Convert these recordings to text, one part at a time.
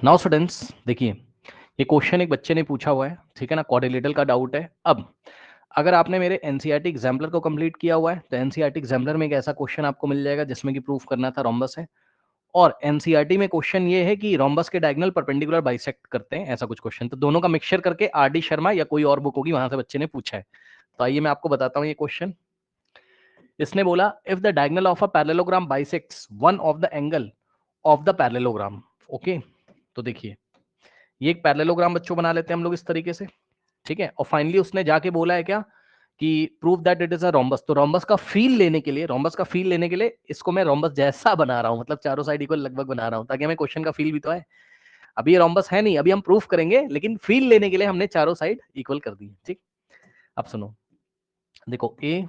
Now students देखिए, ये question एक बच्चे ने पूछा हुआ है, ठीक है ना, क्वाड्रिलेटरल का डाउट है। अब अगर आपने मेरे एनसीईआरटी एग्जाम्पलर को कंप्लीट किया हुआ है तो एनसीईआरटी एग्जाम्पलर में एक ऐसा क्वेश्चन आपको मिल जाएगा जिसमें कि प्रूफ करना था रोम्बस है, और एनसीईआरटी में क्वेश्चन ये है कि रोम्बस के डायगोनल परपेंडिकुलर बाइसेक्ट करते हैं, ऐसा कुछ क्वेश्चन। तो दोनों का मिक्सचर करके आर.डी. शर्मा या कोई और बुक होगी वहां से बच्चे ने पूछा है। तो आइए मैं आपको बताता हूँ ये क्वेश्चन। इसने बोला if the diagonal of a parallelogram bisects one of the angle of the parallelogram. Okay, तो देखिए ये एक पैरेललोग्राम बच्चों बना लेते हैं हम लोग इस तरीके से, ठीक है। और फाइनली उसने जाके बोला है क्या कि prove that it is a rhombus. तो रोम्बस का फील लेने के लिए, रोम्बस का फील लेने के लिए इसको मैं रोम्बस जैसा बना रहा हूं, मतलब चारों साइड इक्वल लगभग बना रहा हूं ताकि हमें क्वेश्चन का फील भी तो है। अभी ये रोम्बस है नहीं, अभी हम प्रूफ करेंगे, लेकिन फील लेने के लिए हमने चारों साइड इक्वल कर दी, ठीक। अब सुनो, देखो ए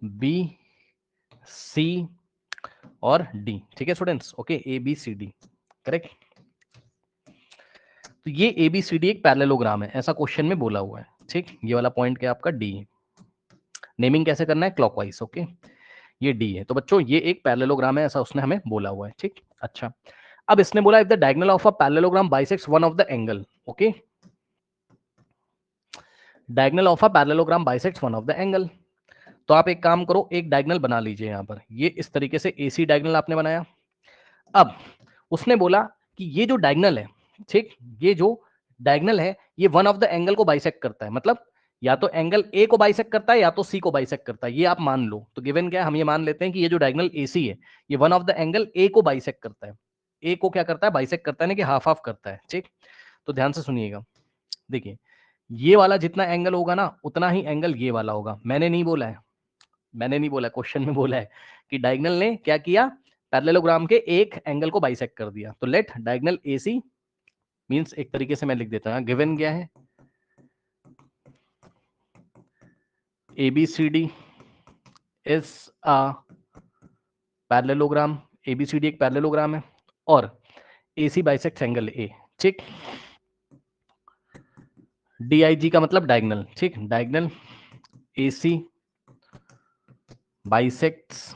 बी सी और डी, ठीक है students. Okay, A B C D, correct. तो ये ए बी सी डी एक पैरेललोग्राम है, ऐसा क्वेश्चन में बोला हुआ है, ठीक। ये वाला पॉइंट क्या आपका डी है। नेमिंग कैसे करना है, क्लॉकवाइज। ओके, ये डी है। तो बच्चों ये एक पैरेललोग्राम है, ऐसा उसने हमें बोला हुआ है, ठीक। अच्छा, अब इसने बोला if the diagonal of a parallelogram bisects one of the angle. Okay, diagonal of a parallelogram bisects one of the angle. तो आप एक काम करो, एक डायगोनल बना लीजिए यहां पर, ये इस तरीके से एसी डायगोनल आपने बनाया। अब उसने बोला कि ये जो डायगोनल है, ठीक, ये जो डायगोनल है ये वन ऑफ द एंगल को बाइसेक्ट करता है, मतलब या तो एंगल ए को बाइसेक्ट करता है या तो सी को बाइसेक्ट करता है, ये आप मान लो। तो गिवन क्या है, हम ये मान लेते हैं कि ये जो डायगोनल एसी है ये one of the angle A को बाइसेक्ट करता है। ए को क्या करता है, बाइसेक्ट करता है ना, कि हाफ हाफ करता है, ठीक। तो ध्यान से सुनिएगा, देखिए ये वाला जितना एंगल होगा ना उतना ही एंगल ये वाला होगा। मैंने नहीं बोला है, मैंने नहीं बोला, क्वेश्चन में बोला है कि डायगोनल ने क्या किया, पैरेललोग्राम के एक एंगल को बाइसेक्ट कर दिया। तो लेट डायगोनल एसी मींस, एक तरीके से मैं लिख देता हूं, गिवन क्या है, ABCD is a parallelogram. ABCD एक पैरेललोग्राम है और AC बाइसेक्ट एंगल A, ठीक। DIG का मतलब डायगोनल, ठीक, diagonal AC bisects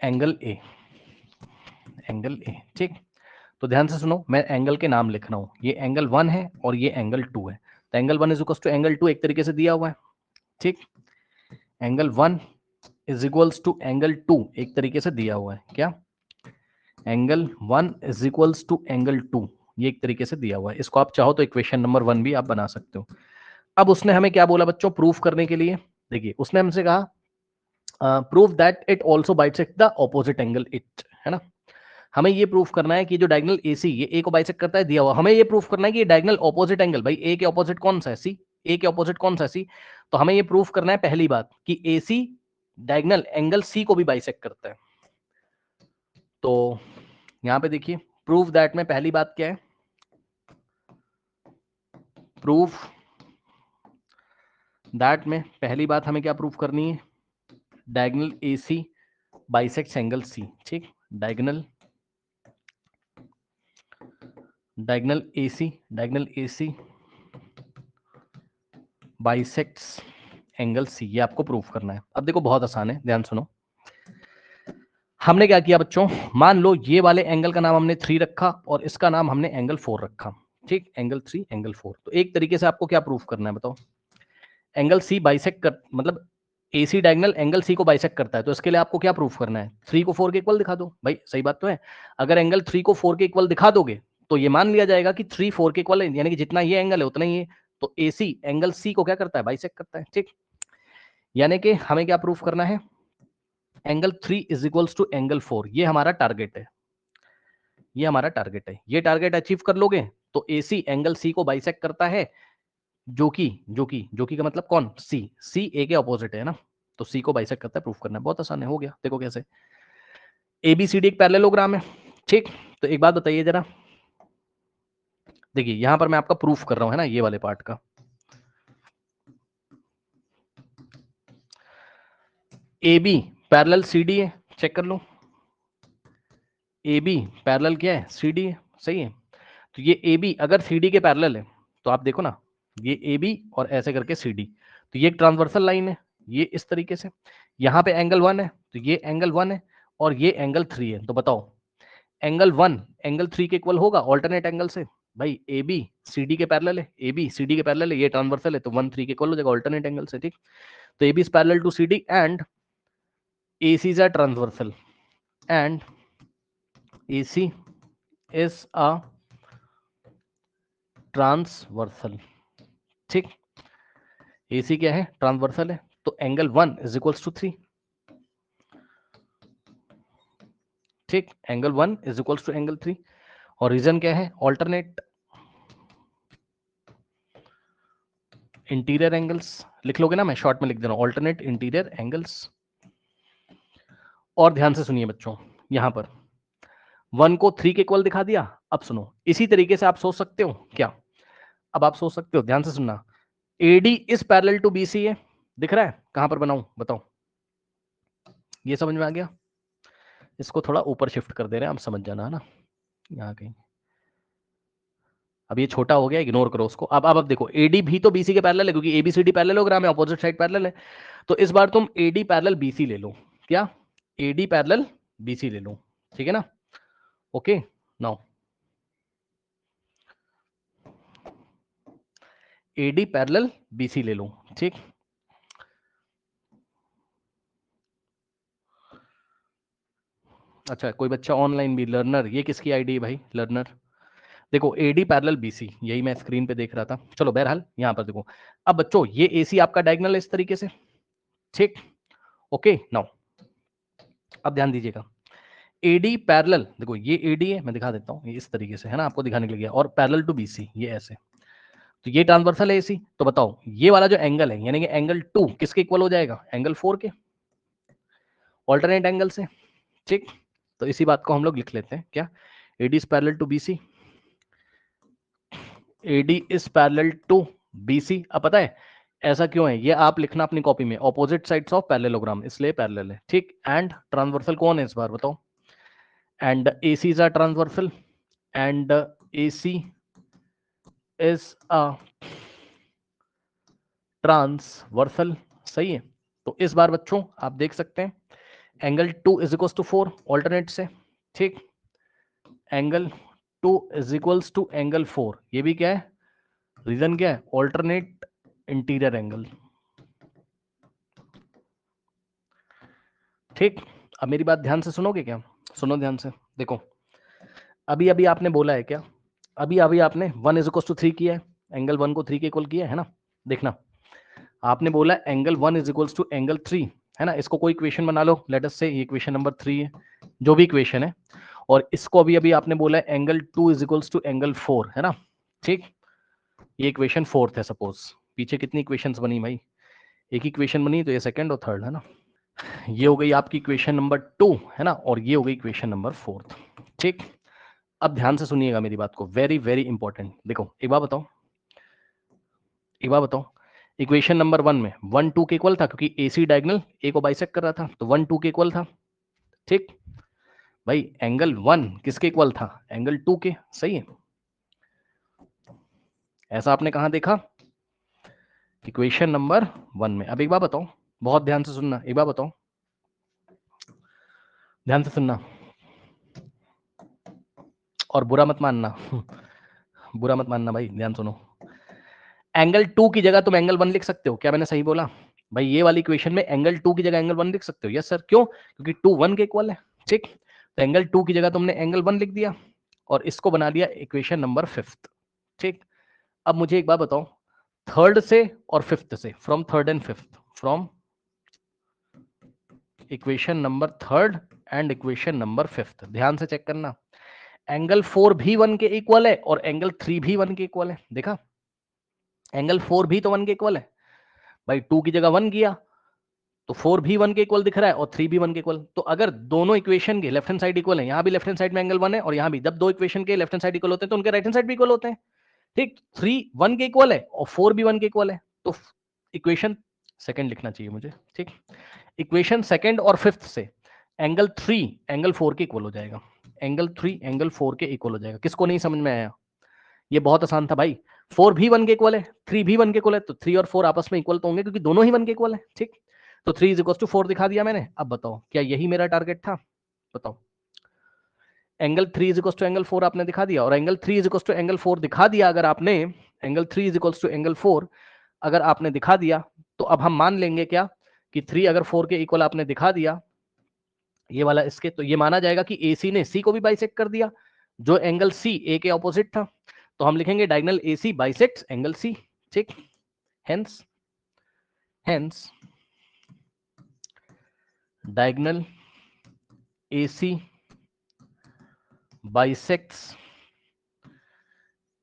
angle A, angle A, ठीक। तो ध्यान से सुनो, मैं एंगल के नाम लिख रहा हूं, ये एंगल 1 है और ये एंगल 2 है। तो angle 1 is equals to angle 2 एक तरीके से दिया हुआ है, ठीक। Angle 1 is equals to angle 2 एक तरीके से दिया हुआ है, क्या, angle 1 is equals to angle 2 ये एक तरीके से दिया हुआ है। इसको आप चाहो तो इक्वेशन नंबर 1 भी आप बना सकते हो। अब उसने हमें क्या बोला बच्चों, प्रूफ करने के लिए, देखिए उसने हमसे कहा prove that it also bisect the opposite angle it, है ना। हमें ये प्रूफ करना है कि जो डायगोनल एसी ये ए को बाइसेक्ट करता है, दिया हुआ। हमें ये प्रूफ करना है कि ये डायगोनल ऑपोजिट एंगल, भाई ए के ऑपोजिट कौन सा है, सी। ए के ऑपोजिट कौन सा है, सी। तो हमें ये प्रूफ करना है पहली बात कि एसी डायगोनल एंगल सी को भी बाइसेक्ट करता है। तो यहां पे देखिए प्रूफ दैट में पहली बात क्या है, प्रूफ दैट में पहली बात हमें क्या प्रूफ करनी है, diagonal AC bisects angle C, ठीक। Diagonal diagonal AC bisects angle C, ये आपको प्रूफ करना है। अब देखो बहुत आसान है, ध्यान सुनो। हमने क्या किया बच्चों, मान लो ये वाले एंगल का नाम हमने 3 रखा और इसका नाम हमने एंगल 4 रखा, ठीक, एंगल 3 एंगल 4। तो एक तरीके से आपको क्या प्रूफ करना है बताओ, एंगल सी बाइसेक्ट कर, मतलब एसी डायगोनल एंगल सी को बाइसेक्ट करता है, तो इसके लिए आपको क्या प्रूफ करना है, 3 को 4 के इक्वल दिखा दो। भाई सही बात तो है, अगर एंगल 3 को 4 के इक्वल दिखा दोगे तो ये मान लिया जाएगा कि 3 4 के इक्वल है, यानी कि जितना ये एंगल है उतना ही है। तो एसी एंगल सी को क्या करता है, बाइसेक्ट करता है, ठीक। यानी कि हमें क्या प्रूफ करना है, angle 3 is equals to angle 4, ये हमारा टारगेट है, ये हमारा टारगेट है। ये टारगेट अचीव कर लोगे तो एसी एंगल सी को बाइसेक्ट करता है, जो कि का मतलब कौन, सी ए के ऑपोजिट है ना, तो सी को बाइसेक्ट करता है, प्रूफ करना है, बहुत आसान है, हो गया। देखो कैसे, एबीसीडी एक पैरेललोग्राम है, ठीक। तो एक बात बताइए जरा, देखिए यहां पर मैं आपका प्रूफ कर रहा हूं, है ना, ये वाले पार्ट का। A B parallel C D है, चेक कर लो, ए बी पैरेलल क्या है, सी डी है, सही है। तो ये ए बी अगर सी डी के पैरेलल है तो आप देखो ना, ये ए बी और ऐसे करके सी डी, तो ये एक ट्रांसवर्सल लाइन है, ये इस तरीके से। यहाँ पे एंगल 1 है तो ये एंगल 1 है और ये एंगल 3 है। तो बताओ एंगल 1 एंगल 3 के इक्वल होगा ऑल्टरनेट एंगल से। भाई ए बी सी डी के पैरेलल है, ए बी सी डी के पैरेलल है, ये ट्रांसवर्सल है, तो 1 3 के इक्वल हो जाएगा ऑल्टरनेट एंगल से। ठीक, तो A B is parallel to C D and A C is a transversal and A C is a transversal. ठीक, ए सी क्या है, ट्रांसवर्सल है, तो एंगल 1 इज इक्वल्स टू 3। ठीक, angle 1 is equals to angle 3 और रीजन क्या है, alternate interior angles. लिख लोगे ना, मैं शॉर्ट में लिख दे रहा हूं, ऑल्टरनेट इंटीरियर एंगल्स। और ध्यान से सुनिए बच्चों, यहां पर 1 को 3 के इक्वल दिखा दिया। अब सुनो, इसी तरीके से आप सोच सकते हो क्या, अब आप सोच सकते हो, ध्यान से सुनना, AD is parallel to BC है, दिख रहा है, कहां पर बनाऊं बताओ, ये समझ में आ गया? इसको थोड़ा ऊपर शिफ्ट कर दे रहे हैं, आप समझ जाना है ना, यहाँ कहीं। अब ये छोटा हो गया, इग्नोर करो उसको। अब देखो, AD भी तो BC के पैरेलल है, क्योंकि ABCD पैरेललोग्राम है, ऑपोजिट साइड पैरेलल है। तो इस बार तुम AD पैरेलल BC ले लो, क्या AD पैरेलल BC ले लो, ठीक है ना? Okay, now AD parallel BC ले लो, ठीक। अच्छा, कोई बच्चा ऑनलाइन भी, लर्नर, ये किसकी आईडी है भाई, लर्नर? देखो AD पैरेलल BC, यही मैं स्क्रीन पे देख रहा था। चलो बहरहाल यहां पर देखो, अब बच्चों ये AC आपका डायगोनल है इस तरीके से, ठीक। ओके, नाउ अब ध्यान दीजिएगा, AD पैरेलल, देखो ये AD है, मैं दिखा देता हूँ, ये इस तरीके से है ना, आपको दिखाने के लिए, और पैरेलल टू BC ये ऐसे, तो ये ट्रांसवर्सल है AC। तो बताओ ये वाला जो एंगल है, यानी कि एंगल 2 किसके इक्वल हो जाएगा, एंगल 4 के, ऑल्टरनेट एंगल से, ठीक। तो इसी बात को हम लोग लिख लेते हैं, क्या AD is parallel to BC, AD is parallel to BC। अब पता है ऐसा क्यों है, ये आप लिखना अपनी कॉपी में, ऑपोजिट साइड्स ऑफ पैरेललोग्राम, इसलिए पैरेलल है, ठीक। एंड ट्रांसवर्सल कौन है इस बार बताओ, and AC is a transversal and AC is a transversal, सही है। तो इस बार बच्चों आप देख सकते हैं angle 2 is equals to 4 alternate से, ठीक। Angle 2 is equals to angle 4, ये भी क्या है, रीजन क्या है, ऑल्टरनेट इंटीरियर एंगल, ठीक। अब मेरी बात ध्यान से सुनोगे क्या, सुनो ध्यान से, देखो अभी अभी आपने बोला है क्या, अभी अभी आपने 1 इज इक्वल टू 3 किया है, एंगल 1 को 3 के इक्वल किया है ना, देखना आपने बोला angle 1 is equal to angle 3, है ना, इसको कोई इक्वेशन बना लो, लेट अस से ये इक्वेशन नंबर 3 है, जो भी इक्वेशन है, और इसको अभी अभी आपने बोला angle 2 is equal to angle 4, है ना, ठीक। ये इक्वेशन 4th है, सपोज पीछे कितनी इक्वेशंस बनी भाई, एक इक्वेशन बनी, तो ये सेकंड और थर्ड है ना, ये हो गई आपकी इक्वेशन नंबर 2, है ना, और ये हो गई इक्वेशन नंबर 4th, ठीक। अब ध्यान से सुनिएगा मेरी बात को, वेरी वेरी इंपॉर्टेंट। देखो एक बात बताओ, एक बात बताओ, इक्वेशन नंबर 1 में 1 2 के इक्वल था, क्योंकि AC डायगोनल A को बाइसेक्ट कर रहा था, तो 1 2 के इक्वल था, ठीक। भाई एंगल 1 किसके इक्वल था, एंगल 2 के, सही है। ऐसा आपने कहा देखा, इक्वेशन नंबर 1 में। अब एक बात बताओ, बहुत ध्यान से सुनना, एक बात बताओ, ध्यान से सुनना और बुरा मत मानना बुरा मत मानना भाई, ध्यान सुनो। एंगल 2 की जगह तुम एंगल 1 लिख सकते हो, क्या मैंने सही बोला भाई, ये वाली इक्वेशन में एंगल 2 की जगह एंगल 1 लिख सकते हो, यस सर, क्यों, क्योंकि 2 1 के इक्वल है, ठीक। तो एंगल 2 की जगह तुमने एंगल 1 लिख दिया और इसको बना दिया इक्वेशन नंबर 5th, ठीक। अब मुझे एक बात बताओ, थर्ड से और 5th से, from third and 5th, from equation number 3rd and equation number 5th, ध्यान से चेक करना, एंगल 4 भी 1 के इक्वल है और एंगल 3 भी 1 के इक्वल है, देखा, एंगल 4 भी तो 1 के इक्वल है भाई, 2 की जगह 1 किया तो 4 भी 1 के इक्वल दिख रहा है और 3 भी 1 के इक्वल। तो अगर दोनों इक्वेशन के लेफ्ट हैंड साइड इक्वल है, यहाँ भी लेफ्ट हैंड साइड में एंगल 1 है और यहाँ भी, जब दो इक्वेशन के लेफ्ट हैंड साइड इक्वल होते हैं तो उनके राइट हैंड साइड भी इक्वल होते हैं, ठीक। 3 1 के इक्वल है और 4 भी 1 के इक्वल है, तो इक्वेशन सेकंड लिखना चाहिए मुझे, ठीक। इक्वेशन सेकंड और 5th से एंगल 3 एंगल 4 के इक्वल हो जाएगा, एंगल 3 एंगल 4 के इक्वल हो जाएगा। किसको नहीं समझ में आया, ये बहुत आसान था भाई, 4 भी 1 के इक्वल है, 3 भी 1 के इक्वल है, तो 3 और 4 आपस में इक्वल तो होंगे क्योंकि दोनों ही 1 के इक्वल है, ठीक। तो 3 इज इक्वल टू 4 दिखा दिया मैंने। अब बताओ क्या यही मेरा टारगेट था, बताओ angle 3 is equals to angle 4 आपने दिखा दिया, और angle 3 is equals to angle 4 दिखा दिया अगर आपने, angle 3 is equals to angle 4 अगर आपने दिखा दिया, तो अब हम मान लेंगे क्या कि 3 अगर 4 के इक्वल आपने दिखा दिया ये वाला इसके, तो ये माना जाएगा कि AC ने C को भी बाइसेक्ट कर दिया, जो एंगल C A के ऑपोजिट था, तो हम लिखेंगे diagonal AC bisects angle C। ठीक, hence diagonal AC bisects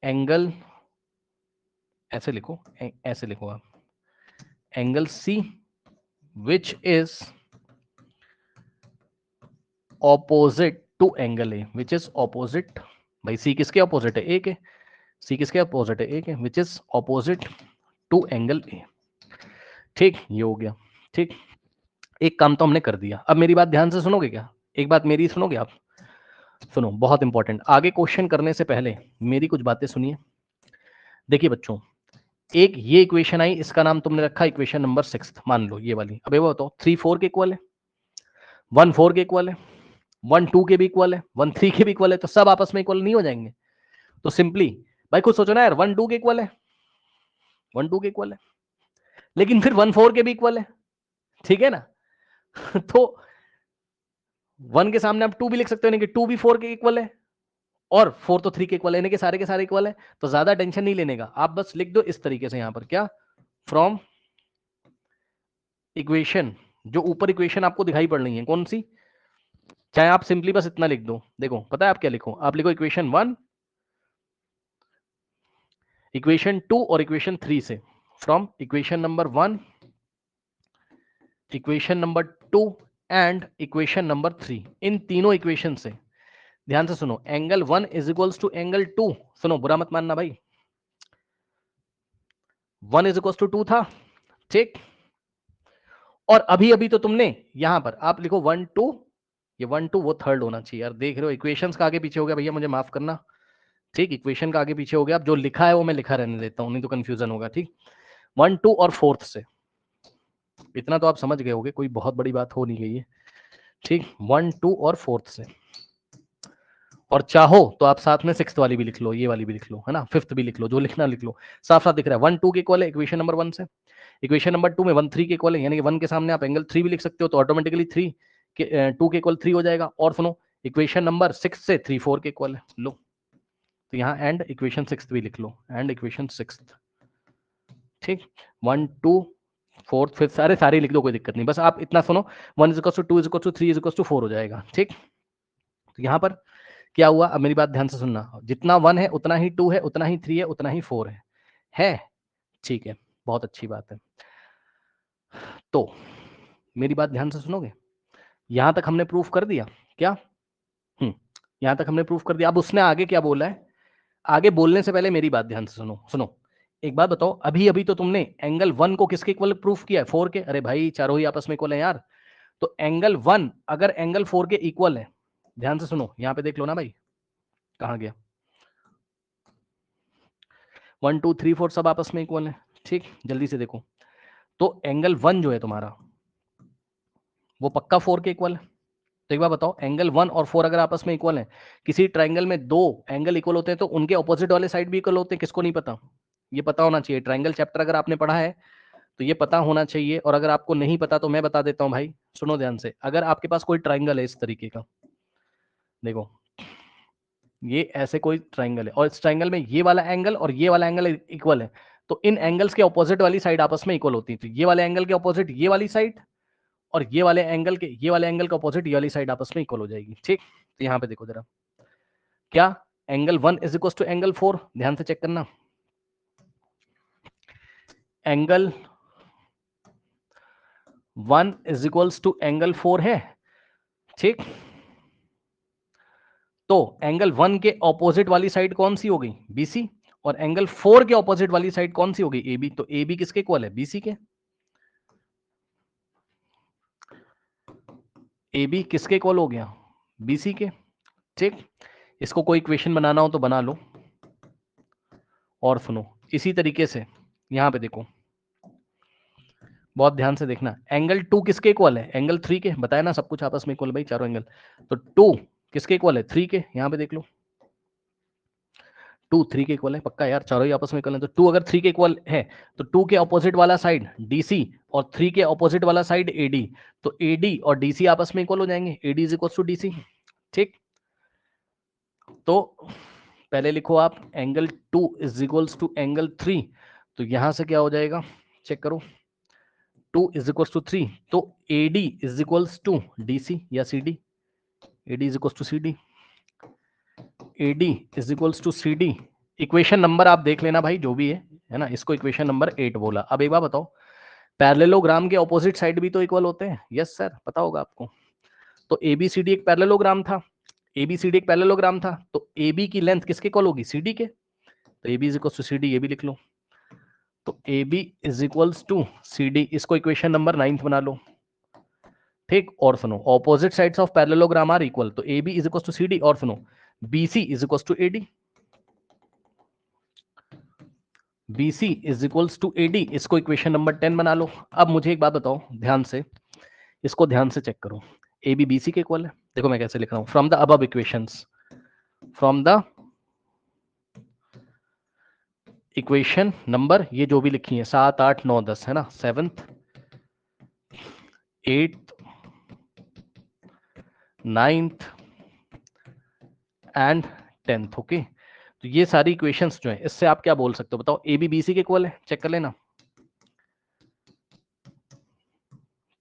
angle, ऐसे लिखो, ऐसे लिखो आप, angle C which is opposite to angle A, which is opposite, भाई C किसके ऑपोजिट है? A के, C किसके ऑपोजिट है? A के, which is opposite to angle A। ठीक, ये हो गया। ठीक, एक काम तो हमने कर दिया, अब मेरी बात ध्यान से सुनोगे क्या? एक बात मेरी सुनोगे आप? सुनो, बहुत इंपॉर्टेंट, आगे क्वेश्चन करने से पहले मेरी कुछ बातें सुनिए। देखिए बच्चों, एक ये इक्वेशन आई, इसका नाम तुमने रखा इक्वेशन नंबर 6 मान लो, ये वाली। अब ये बताओ 3 4 के इक्वल है, 1 4 के इक्वल है, 1 2 के भी इक्वल है, 1 3 के भी इक्वल है, तो सब आपस में इक्वल नहीं हो जाएंगे? तो सिंपली भाई खुद सोचो ना यार, 1 2 के इक्वल है, 1 2 के इक्वल है, लेकिन फिर 1 4 के भी इक्वल है, ठीक है ना? तो 1 के सामने आप 2 भी लिख सकते हो, यानी कि 2 भी 4 के इक्वल है और 4 तो 3 के इक्वल है, यानी कि सारे के सारे इक्वल है। तो ज्यादा टेंशन नहीं लेने का, आप बस लिख दो इस तरीके से यहां पर, क्या, फ्रॉम इक्वेशन, जो ऊपर इक्वेशन आपको दिखाई पड़ रही है कौन सी, चाहे आप सिंपली बस इतना लिख दो। देखो पता है आप क्या लिखो, आप लिखो इक्वेशन 1, इक्वेशन 2 और इक्वेशन 3 से, from equation number 1, equation number 2 and equation number 3, इन तीनों इक्वेशन से ध्यान से सुनो, angle 1 is equals to angle 2, सुनो बुरा मत मानना भाई, 1 इज इक्वल्स टू 2 था, ठीक, और अभी अभी तो तुमने यहां पर आप लिखो 1 2, ये 1 2 वो थर्ड होना चाहिए यार, देख रहे हो इक्वेशंस का आगे पीछे हो गया भैया, मुझे माफ करना। ठीक, इक्वेशन का आगे पीछे हो गया, अब जो लिखा है वो मैं लिखा रहने देता हूं, नहीं तो कंफ्यूजन होगा। ठीक, 1 2 और 4th से, इतना तो आप समझ गए होगे, कोई बहुत बड़ी बात हो नहीं गई है। ठीक, 1 2 और 4th से, और चाहो तो आप साथ में 6th वाली भी लिख लो, ये वाली भी लिख लो, है ना, 5th भी लिख लो, जो लिखना लिख लो, साफ साफ दिख रहा है। 1 2 के इक्वल है इक्वेशन नंबर 1 से, इक्वेशन नंबर 2 में 1 3 के इक्वल है, यानी कि 1 के सामने आप एंगल 3 भी लिख सकते हो, तो ऑटोमेटिकली 3 के 2 के इक्वल 3 हो जाएगा। और सुनो, इक्वेशन नंबर 6 से 3 4 के इक्वल है, लो, तो यहाँ एंड इक्वेशन 6 भी लिख लो, एंड इक्वेशन 6। ठीक, 1 2 4th 5th सारे सारे लिख दो, कोई दिक्कत नहीं, बस आप इतना सुनो, 1 is equal to 2 is equal to 3 is equal to 4 हो जाएगा। ठीक, तो यहाँ पर क्या हुआ, अब मेरी बात ध्यान से सुनना, जितना 1 है उतना ही 2 है, उतना ही 3 है, उतना ही 4 है? ठीक है, बहुत अच्छी बात है। तो मेरी बात ध्यान से सुनोगे, यहां तक हमने प्रूफ कर दिया क्या? यहां तक हमने प्रूफ कर दिया। अब उसने आगे क्या बोला है, आगे बोलने से पहले मेरी बात ध्यान से सुनो। एक बात बताओ, अभी अभी तो तुमने एंगल 1 को किसके इक्वल प्रूफ किया है? 4 के। अरे भाई चारों ही आपस में इक्वल है यार, तो एंगल 1 अगर एंगल 4 के इक्वल है, ध्यान से सुनो, यहां पे देख लो ना भाई, कहां गया, 1 2 3 4 सब आपस में इक्वल है। ठीक, जल्दी से देखो, तो एंगल 1 जो है तुम्हारा वो पक्का 4 के इक्वल है। तो एक बार बताओ, एंगल 1 और 4 अगर आपस में इक्वल है, किसी ट्राइंगल में दो एंगल इक्वल होते हैं तो उनके ऑपोजिट वाले साइड भी इक्वल होते हैं, किसको नहीं पता? ये पता होना चाहिए, ट्राइंगल चैप्टर अगर आपने पढ़ा है तो ये पता होना चाहिए, और अगर आपको नहीं पता तो मैं बता देता हूं भाई, सुनो ध्यान से। अगर आपके पास कोई ट्राइंगल है इस तरीके का, देखो ये ऐसे कोई ट्राइंगल है, और इस ट्राइंगल में ये वाला एंगल और ये वाला एंगल इक्वल है, तो इन एंगल्स के ऑपोजिट वाली साइड आपस में इक्वल होती है, तो ये वाले एंगल के ऑपोजिट ये वाली साइड, और ये वाले एंगल का ऑपोजिट ये वाली साइड आपस में इक्वल हो जाएगी। ठीक, तो यहाँ पे देखो जरा, क्या angle 1 is equal to angle 4, ध्यान से चेक करना, angle 1 is equal to angle 4 है। ठीक, तो एंगल 1 के ऑपोजिट वाली साइड कौन सी हो गई? BC, और एंगल 4 के ऑपोजिट वाली साइड कौन सी हो गई? AB, तो AB किसके इक्वल है? BC के। AB किसके इक्वल हो गया? BC के। ठीक, इसको कोई इक्वेशन बनाना हो तो बना लो, और सुनो इसी तरीके से यहां पे देखो, बहुत ध्यान से देखना, एंगल 2 किसके इक्वल है? एंगल 3 के, बताया ना सब कुछ आपस में इक्वल भाई, चारों एंगल, तो 2 किसके इक्वल है? 3 के। यहाँ पे देख लो 2 3 के इक्वल है, पक्का यार, चारों ही आपस में इक्वल है। तो 2 अगर 3 के इक्वल है तो 2 के ऑपोजिट वाला साइड DC और 3 के ऑपोजिट वाला साइड AD, तो AD और DC आपस में इक्वल हो जाएंगे, AD is equal to DC। ठीक, तो पहले लिखो आप angle 2 is equals to angle 3, तो यहां से क्या हो जाएगा, चेक करो, 2 इज इक्वल्स टू 3, तो AD is equals to DC या CD, AD is equals to CD, AD is equals to CD। Equation number आप देख लेना भाई, जो भी है ना, इसको इक्वेशन नंबर 8 बोला। अब एक बार बताओ, पैरेललोग्राम के ऑपोजिट साइड भी तो इक्वल होते हैं। यस सर, पता होगा आपको। तो ABCD एक पैरेललोग्राम था, ABCD एक पैरेललोग्राम था, तो AB की लेंथ किसके इक्वल होगी? CD के, तो AB is equals to CD, ये भी लिख लो। तो AB is equals to CD, इसको इक्वेशन नंबर 9 बना लो। ठीक, और सुनो, opposite sides of parallelogram are equal, तो AB is equals to CD, और सुनो BC is equals to AD, BC is equals to AD, इसको इक्वेशन नंबर 10 बना लो। अब मुझे एक बात बताओ ध्यान से, इसको ध्यान से चेक करो, AB BC के इक्वल है। देखो मैं कैसे लिख रहा हूं, from the above equations, from the equation number, ये जो भी लिखी है 7 8 9 10 है ना, 7th 8th 9th and 10th। Okay, तो ये सारी इक्वेशंस जो है, इससे आप क्या बोल सकते हो बताओ? AB BC के इक्वल है, चेक कर लेना।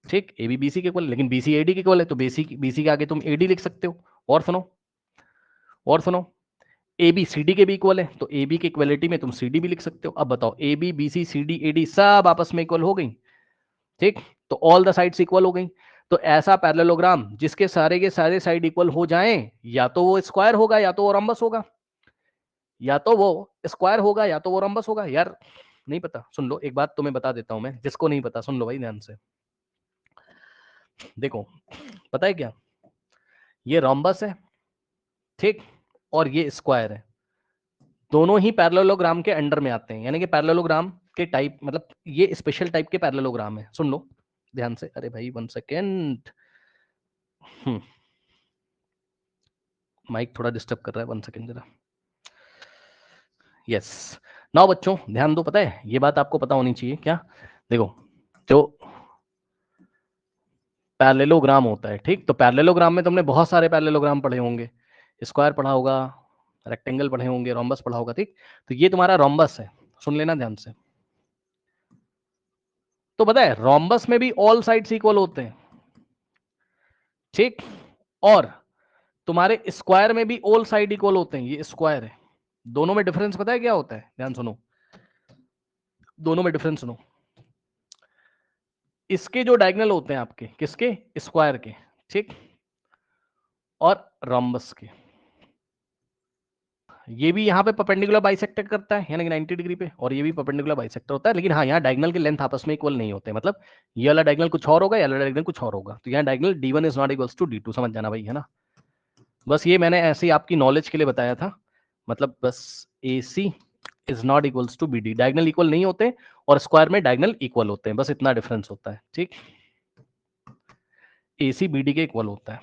ठीक, AB BC के इक्वल, लेकिन BC AD के इक्वल है, तो BC के आगे तुम AD लिख सकते हो। और सुनो, और सुनो, AB CD के भी इक्वल है, तो AB की इक्वलिटी में तुम CD भी लिख सकते हो। अब बताओ AB BC CD AD सब आपस में इक्वल हो गई। ठीक, तो ऑल द साइड्स इक्वल हो गई। तो ऐसा पैरेललोग्राम जिसके सारे के सारे साइड इक्वल हो जाएं, या तो वो स्क्वायर होगा या तो वो रम्बस होगा, या तो वो स्क्वायर होगा या तो वो रम्बस होगा। यार नहीं पता, सुन लो, एक बात तुम्हें बता देता हूं मैं, जिसको नहीं पता सुन लो भाई ध्यान से। देखो, पता है क्या, ये रॉम्बस है, ठीक, और ये स्क्वायर है, दोनों ही पैरेललोग्राम के अंडर में आते हैं, यानी कि पैरेललोग्राम के टाइप, मतलब ये स्पेशल टाइप के पैरेललोग्राम है। सुन लो ध्यान से, अरे भाई 1 सेकेंड, माइक थोड़ा डिस्टर्ब कर रहा है, 1 सेकेंड जरा। यस, नाउ बच्चों ध्यान दो, पता है ये बात आपको पता होनी चाहिए क्या, देखो जो पैरेललोग्राम होता है, ठीक, तो पैरेललोग्राम में तुमने बहुत सारे पैरेललोग्राम पढ़े होंगे, स्क्वायर पढ़ा होगा, रेक्टेंगल पढ़े होंगे, रोम्बस पढ़ा होगा, ठीक, तो ये तुम्हारा रोम्बस है, सुन लेना ध्यान से। तो पता है रोम्बस में भी ऑल साइड्स इक्वल होते हैं, ठीक, और तुम्हारे स्क्वायर में भी ऑल साइड इक्वल होते हैं, ये स्क्वायर है। दोनों में डिफरेंस पता है क्या होता है? ध्यान सुनो, दोनों में डिफरेंस सुनो। इसके जो डायगोनल होते हैं आपके, किसके? स्क्वायर के, ठीक, और रोम्बस के, ये भी यहाँ पे परपेंडिकुलर बाइसेक्टर करता है, यानी कि 90 डिग्री पे, और ये भी परपेंडिकुलर बाइसेक्टर होता है, लेकिन हाँ यहाँ डायगोनल के लेंथ आपस में इक्वल नहीं होते, मतलब ये वाला डायगोनल कुछ और होगा, ये वाला डायगोनल कुछ और होगा, तो यहाँ diagonal D1 is not equals to D2, समझ जाना भाई, है ना। बस ये मैंने ऐसे ही आपकी नॉलेज के लिए बताया था, मतलब बस AC is not equals to BD, diagonal equal नहीं होते, और स्क्वायर में डायगोनल इक्वल होते हैं, बस इतना डिफरेंस होता है, ठीक, AC BD के इक्वल होता है।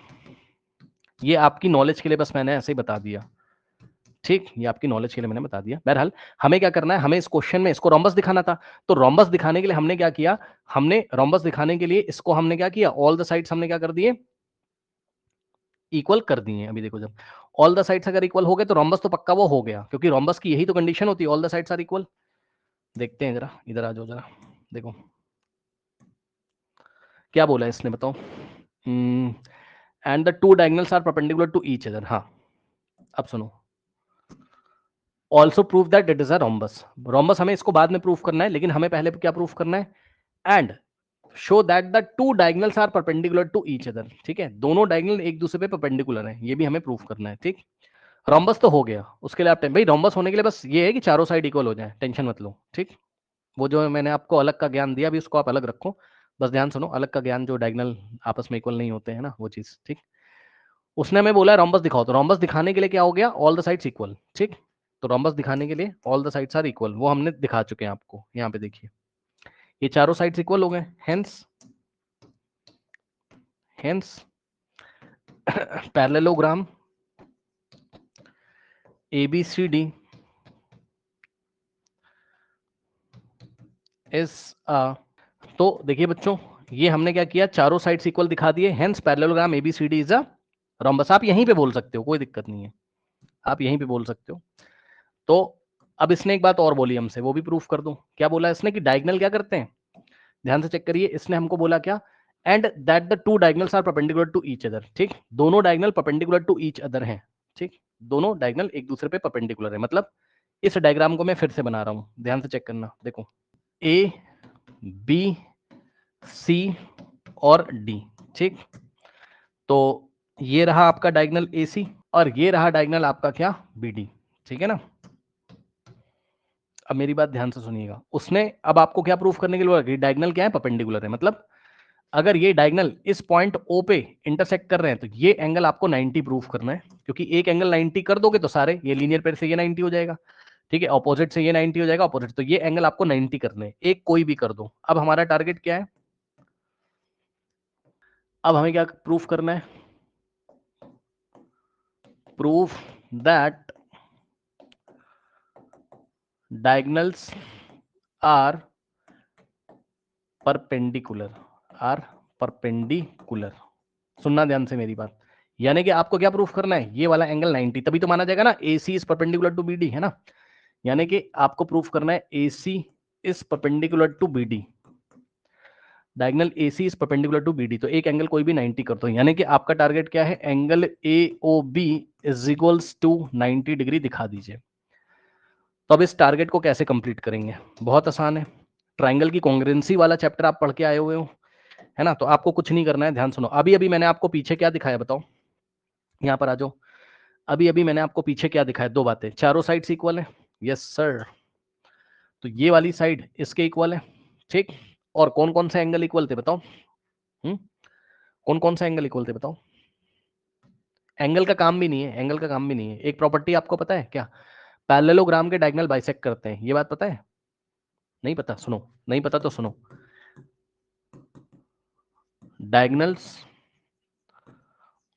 ये आपकी नॉलेज के लिए बस मैंने ऐसे ही बता दिया, ठीक, ये आपकी नॉलेज के लिए मैंने बता दिया। बहरहाल हमें क्या करना है, हमें इस क्वेश्चन में इसको रोम्बस दिखाना था, तो रोम्बस दिखाने के लिए हमने क्या किया, हमने रोम्बस दिखाने के लिए इसको हमने क्या किया, ऑल द साइड्स हमने क्या कर दिए, इक्वल कर दिए। अभी देखो, जब ऑल द साइड्स अगर इक्वल हो गए तो रोम्बस तो पक्का वो हो गया, क्योंकि रोम्बस की यही तो कंडीशन होती है, all the sides are equal. देखते हैं जरा, इधर आ जाओ जरा, देखो क्या बोला है इसने, बताओ। And the two diagonals are perpendicular to each other. हाँ, अब सुनो, also prove that it is a rhombus. Rhombus हमें इसको बाद में प्रूव करना है, लेकिन हमें पहले क्या प्रूव करना है, and show that the two diagonals are perpendicular to each other, ठीक है, दोनों डायगोनल एक दूसरे पे परपेंडिकुलर है, ये भी हमें प्रूव करना है, ठीक। रोम्बस तो हो गया, उसके लिए आप भाई रोम्बस होने के लिए बस ये है कि चारों साइड इक्वल हो जाए, टेंशन मत लो, ठीक। वो जो मैंने आपको अलग का ज्ञान दिया, अभी उसको आप अलग रखो, बस ध्यान सुनो, अलग का ज्ञान जो डायगोनल आपस में इक्वल नहीं होते हैं ना, वो चीज, ठीक। उसने हमें बोला रोम्बस दिखाओ, तो रोम्बस दिखाने के लिए क्या हो गया, ऑल द साइड्स इक्वल, ठीक। तो रोम्बस दिखाने के लिए all the sides are equal, वो हमने दिखा चुके हैं आपको, यहाँ पे देखिए ये चारों साइड्स इक्वल हो गए, hence hence parallelogram ABCD is तो देखिए बच्चों, ये हमने क्या किया, चारों साइड्स इक्वल दिखा दिए, hence parallelogram ABCD is a rhombus. आप यहीं पे बोल सकते हो, कोई दिक्कत नहीं है, आप यहीं पे बोल सकते हो। तो अब इसने एक बात और बोली हमसे, वो भी प्रूफ कर दूं। क्या बोला इसने कि डायगोनल क्या करते हैं, ध्यान से चेक करिए। इसने हमको बोला क्या, and that the two diagonals are perpendicular to each other. ठीक, दोनों diagonal perpendicular to each other हैं। ठीक, दोनों डायगोनल एक दूसरे पे परपेंडिकुलर है। मतलब इस डायग्राम को मैं फिर से बना रहा हूं, ध्यान से चेक करना। देखो, ए बी सी और डी। ठीक, तो ये रहा आपका डायगोनल AC और ये रहा डायगोनल आपका क्या, BD। ठीक है ना। अब मेरी बात ध्यान से सुनिएगा। उसने अब आपको क्या प्रूफ करने के लिए बोला कि डायगोनल क्या है, परपेंडिकुलर है। मतलब अगर ये डायगोनल इस पॉइंट O पे इंटरसेक्ट कर रहे हैं तो ये एंगल आपको 90 प्रूफ करना है, क्योंकि एक एंगल 90 कर दोगे तो सारे, ये लीनियर पेयर से ये 90 हो जाएगा, ठीक है, ऑपोजिट से ये 90 हो जाएगा, ऑपोजिट, तो ये एंगल आपको 90 करने हैं, एक कोई भी कर दो। अब हमारा टारगेट क्या है, अब हमें क्या प्रूफ करना है, proof that diagonals are perpendicular, are perpendicular. सुनना ध्यान से मेरी बात, यानी कि आपको क्या प्रूफ करना है, ये वाला एंगल 90, तभी तो माना जाएगा ना AC is perpendicular to BD, है ना। यानी कि आपको प्रूफ करना है AC is perpendicular to BD, diagonal AC is perpendicular to BD, तो एक एंगल कोई भी 90 कर दो। यानी कि आपका टारगेट क्या है, angle AOB is equals to 90 degree दिखा दीजिए। तो अब इस टारगेट को कैसे कंप्लीट करेंगे, बहुत आसान है। ट्राइंगल की कॉन्ग्रुएंसी वाला चैप्टर आप पढ़ के आए हुए हो, है ना। तो आपको कुछ नहीं करना है, ध्यान सुनो। अभी अभी मैंने आपको पीछे क्या दिखाया बताओ, यहाँ पर आ जाओ। अभी अभी मैंने आपको पीछे क्या दिखाया, दो बातें, चारों साइड्स इक्वल है, यस सर, तो ये वाली साइड इसके इक्वल है। ठीक, और कौन कौन से एंगल इक्वल थे बताओ, कौन कौन से एंगल इक्वल थे बताओ। एंगल का काम भी नहीं है, एंगल का काम भी नहीं है। एक प्रॉपर्टी आपको पता है क्या, पैरेललोग्राम के डायगोनल बाइसेक्ट करते हैं, ये बात पता है, नहीं पता, सुनो, नहीं पता तो सुनो। Diagonals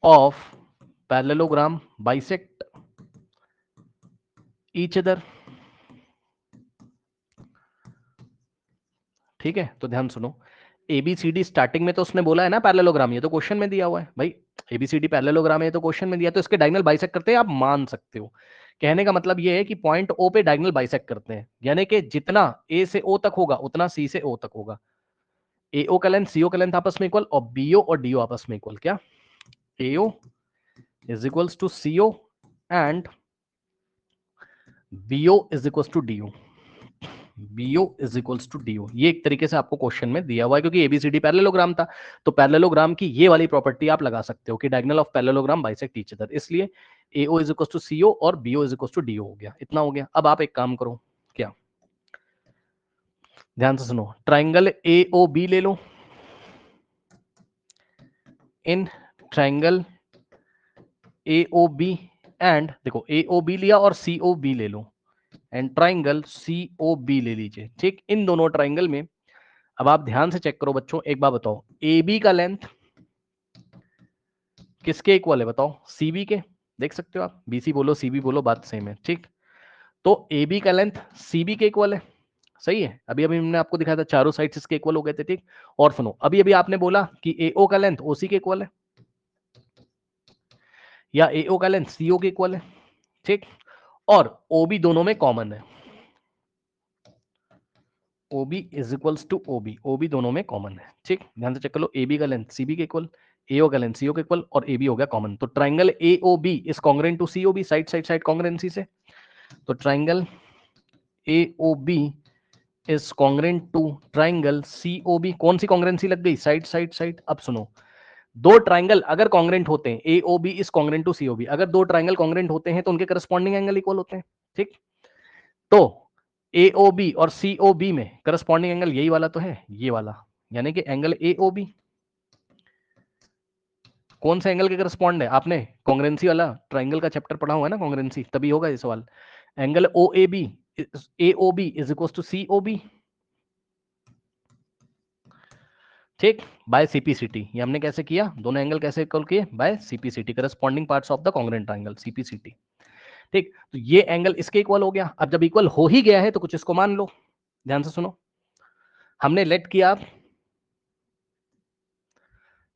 of parallelogram bisect each other. ठीक है, तो ध्यान सुनो, ABCD स्टार्टिंग में तो उसने बोला है ना पैरेललोग्राम, ये तो क्वेश्चन में दिया हुआ है भाई, ABCD पैरेललोग्राम है, ये तो क्वेश्चन में दिया, तो इसके डायगोनल बाइसेक्ट करते हैं, आप मान सकते हो। कहने का मतलब ये है कि पॉइंट O पे डायगोनल बाइसेक्ट करते हैं, यानी कि जितना A से O तक होगा उतना C से O तक होगा। AO का लेंथ CO का लेंथ आपस में इक्वल, और BO और DO आपस में इक्वल। क्या, AO is equals to CO and BO is equals to DO। BO is equals to DO, ये एक तरीके से आपको क्वेश्चन में दिया हुआ है, क्योंकि ABCD पैरेललोग्राम था, तो पैरेललोग्राम की ये वाली प्रॉपर्टी आप लगा सकते हो कि diagonal of parallelogram bisect each other, इसलिए AO is equals to CO और BO is equals to DO हो गया। इतना हो गया। अब आप एक काम करो, क्या, ध्यान से सुनो, ट्राइंगल AOB ले लो, इन ट्राइंगल AOB एंड, देखो AOB लिया और COB ले लो, एंड ट्राइंगल COB ले लीजिए। ठीक, इन दोनों ट्राइंगल में अब आप ध्यान से चेक करो बच्चों, एक बात बताओ, AB का लेंथ किसके इक्वल है बताओ, CB के, देख सकते हो आप, BC बोलो CB बोलो, बात सेम है। ठीक, तो AB का लेंथ CB के इक्वल है, सही है। अभी अभी हमने आपको दिखाया था चारों साइड्स इसके इक्वल हो गए थे। ठीक, और सुनो, अभी अभी आपने बोला कि AO का लेंथ OC के इक्वल है, या AO का लेंथ CO के इक्वल है। ठीक, और OB दोनों में कॉमन है, OB is equals to OB दोनों में कॉमन है। ठीक, ध्यान से चेक कर लो, AB का लेंथ CB के इक्वल, AO का लेंथ CO के इक्वल, और AB हो गया कॉमन, तो triangle AOB is congruent to COB, side side side congruency से, तो triangle AOB is congruent to triangle COB। कौन सी कॉन्ग्रुएंसी लग गई, साइड साइड साइड। अब सुनो, दो ट्राइंगल अगर कॉन्ग्रुएंट होते हैं, AOB is congruent to COB, अगर दो ट्राइंगल कॉन्ग्रुएंट होते हैं तो उनके करस्पॉन्डिंग एंगल इक्वल होते हैं। ठीक, तो AOB और COB में करस्पॉन्डिंग एंगल यही वाला तो है, ये वाला, यानी कि एंगल AOB कौन सा एंगल के करस्पॉन्ड है, आपने कॉन्ग्रुएंसी वाला ट्राइंगल का चैप्टर पढ़ा हुआ है ना, कॉन्ग्रुएंसी, तभी होगा ये सवाल। Angle OAB AOB is equal to COB। ठीक, बाय CPCT, ये हमने कैसे किया, दोनों एंगल कैसे इक्वल किए, by CPCT, corresponding parts of the congruent triangle, CPCT। ठीक, तो ये एंगल इसके इक्वल हो गया। अब जब इक्वल हो ही गया है तो कुछ इसको मान लो, ध्यान से सुनो। हमने लेट किया,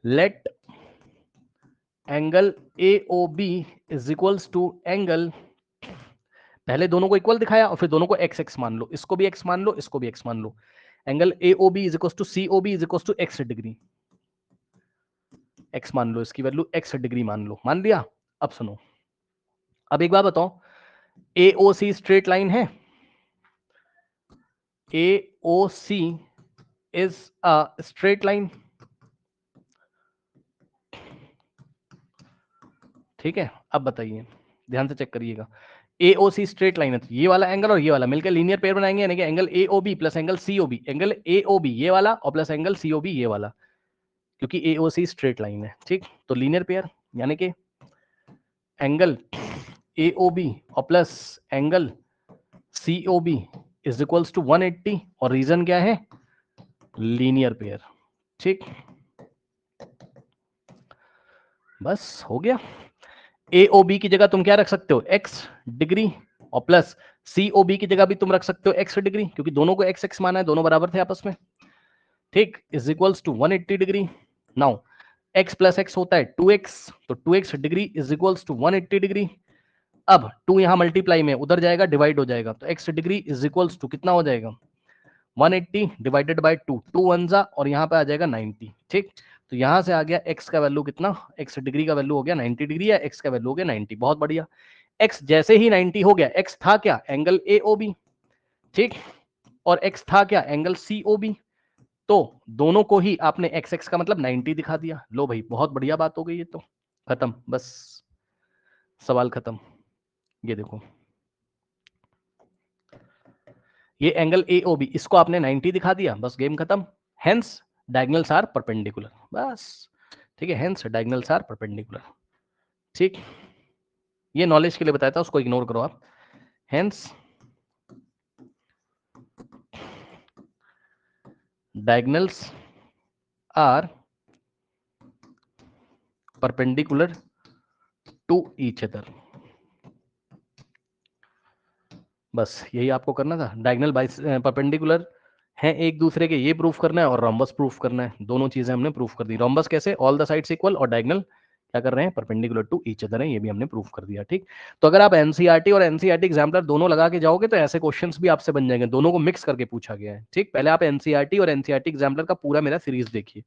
let angle AOB is equals to angle, पहले दोनों को इक्वल दिखाया और फिर दोनों को एक्स एक्स मान लो, इसको भी एक्स मान लो, इसको भी एक्स मान लो। Angle AOB is equals to COB is equals to X degree, X मान लो, इसकी वैल्यू एक्स डिग्री मान लो, मान लिया। अब सुनो, अब एक बात बताओ, AOC स्ट्रेट लाइन है, AOC is a straight line, ठीक है। अब बताइए, ध्यान से चेक करिएगा, AOC स्ट्रेट लाइन है, तो ये वाला एंगल और ये वाला मिलकर लीनियर पेयर बनाएंगे, यानी कि angle AOB plus angle COB, angle AOB ये वाला और प्लस एंगल COB ये वाला, क्योंकि AOC स्ट्रेट लाइन है, ठीक। तो लीनियर पेयर यानी कि एंगल AOB और plus angle COB is equals to 180, और रीजन क्या है, लीनियर पेयर, ठीक। बस हो गया। AOB की जगह तुम क्या रख सकते हो, x डिग्री, और प्लस COB की जगह भी तुम रख सकते हो x डिग्री, क्योंकि दोनों को x x माना है, दोनों बराबर थे आपस में, ठीक। Is equals to 180 degree. Now x plus x होता है 2x, तो 2x degree is equals to 180 degree. अब 2 यहां मल्टीप्लाई में उधर जाएगा, डिवाइड हो जाएगा, तो x degree is equals to कितना हो जाएगा, 180 डिवाइडेड बाय 2, 2 1 जा, और यहाँ पे आ जाएगा 90, ठीक। तो यहां से आ गया x का वैल्यू कितना, x डिग्री का वैल्यू हो गया 90 डिग्री, या x का वैल्यू हो गया 90, बहुत बढ़िया। x जैसे ही 90 हो गया, x था क्या, एंगल AOB, ठीक, और x था क्या, एंगल COB, तो दोनों को ही आपने x x का मतलब 90 दिखा दिया। लो भाई, बहुत बढ़िया बात हो गई, ये तो खत्म, बस सवाल खत्म। ये देखो, ये एंगल AOB, इसको आपने 90 दिखा दिया, बस गेम खत्म। हेंस डायगोनल्स आर परपेंडिकुलर, बस, ठीक है, हेंस डायगोनल्स आर परपेंडिकुलर, ठीक। ये नॉलेज के लिए बताया था, उसको इग्नोर करो आप। Hence diagonals are perpendicular to each other, बस यही आपको करना था। डायगोनल बाई परपेंडिकुलर हैं एक दूसरे के, ये प्रूफ करना है, और रोम्बस प्रूफ करना है। दोनों चीजें हमने प्रूफ कर दी। रोम्बस कैसे, ऑल द साइड्स इक्वल, और डायगोनल क्या कर रहे हैं, परपेंडिकुलर टू ईच अदर है, ये भी हमने प्रूफ कर दिया, ठीक। तो अगर आप एनसीईआरटी और एनसीईआरटी एग्जाम्पलर दोनों लगा के जाओगे तो ऐसे क्वेश्चंस भी आपसे बन जाएंगे, दोनों को मिक्स करके पूछा गया है, ठीक। पहले आप एनसीईआरटी और एनसीईआरटी एग्जाम्पलर का पूरा मेरा सीरीज देखिए।